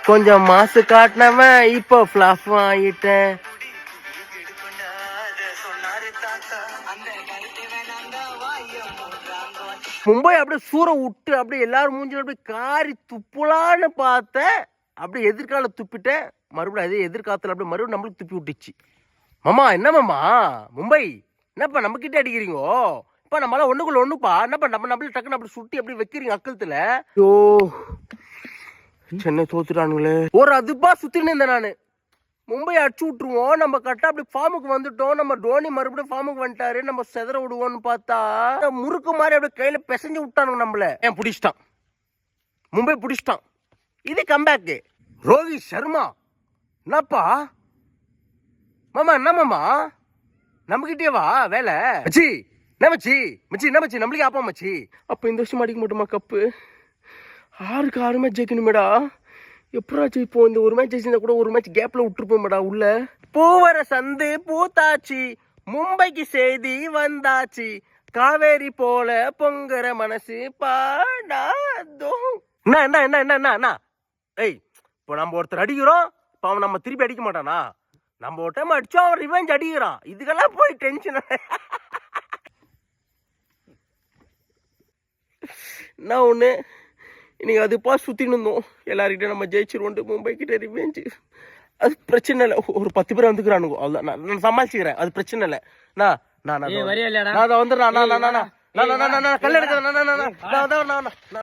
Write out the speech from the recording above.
கொஞ்சம் மாசு காட்டினவன் இப்போ ஃபிளாப் ஆயிட்டேன். மும்பை அப்படியே சூற விட்டு அப்படியே எல்லாரும் மூஞ்சில அப்படியே காரி துப்புலான்னு பார்த்தேன். அப்படியே எதிர்கால துப்பிட்டேன். மறுபடியும் அதே எதிர்காலத்துல அப்படியே மறுபடியும் நம்மளுக்கு துப்பி விட்டுச்சு. மாமா என்ன மாமா மும்பை என்னப்பா நம்ம கிட்ட அடிக்கிறீங்கோ? இப்ப நம்மளால ஒண்ணுக்குள்ள ஒண்ணுப்பா என்னப்பா நம்மள டக்குன்னு அப்படி சுட்டி அப்படி வைக்கிறீங்க அக்கலத்துல. ஐயோ சென்னை தோத்துட்டானுங்களே. ஒரு அதுப்பா சுத்தின்னு இருந்தேன் நானு. மும்பை அடிச்சு விட்டுருவோம் நம்ம கரெக்டா அப்படி ஃபார்முக்கு வந்துட்டோம். நம்ம டோனி மறுபடியும் ஃபார்முக்கு வந்துட்டாரு. நம்ம செதற விடுவோம்னு பார்த்தா முறுக்கு மாதிரி அப்படியே கையில பிசைஞ்சு விட்டானுங்க நம்மள. ஏன் பிடிச்சிட்டான், மும்பை பிடிச்சிட்டான். இது கம்பேக்கு. ரோஹித் சர்மா என்னப்பா மாமா என்ன மாமா நம்மகிட்டே வா வேலை மச்சி. என்ன மச்சி மச்சி என்ன மச்சி நம்மளுக்கு ஆப்பா மச்சி. அப்போ இந்த வருஷம் அடிக்க மாட்டோமா கப்பு? 6 மேட்ச் ஜெயிக்கணுமேடா. எப்படா ஜெயிப்போம்? இந்த ஒரு மேட்ச் ஜெயிச்சிருந்தா கூட ஒரு மேட்ச் கேப்ல விட்டுருப்போம்டா உள்ள. பூவர சந்து பூத்தாச்சு, மும்பைக்கு செய்தி வந்தாச்சு, காவேரி போல பொங்குற மனசு பாடாதோ. என்ன என்ன என்ன என்ன என்ன என்ன ஏய், இப்போ நம்ம ஒருத்தர் அடிக்கிறோம், இப்போ அவன் நம்ம திருப்பி அடிக்க மாட்டானா? நம்ம ஒரு டைம் அடிச்சோம், அவன் ரிவெஞ்ச் அடிக்கிறான். இதுக்கெல்லாம் போய் டென்ஷன் என்ன ஒன்று. இன்னைக்கு அதுப்பா சுற்றின்னு இருந்தோம். எல்லாருக்கிட்டே நம்ம ஜெயிச்சிருவோம், மும்பை கிட்ட ரிவெஞ்சு. அது பிரச்சனை இல்லை. ஒரு 10 பேர் வந்துக்கிறானுங்க, அவ்வளோதான். நான் சமாளிச்சுக்கிறேன், அது பிரச்சனை இல்லை. நான் வந்துடுறேன். நான் வந்துடுறேன். நான் கல் எடுக்கிறேன். நான்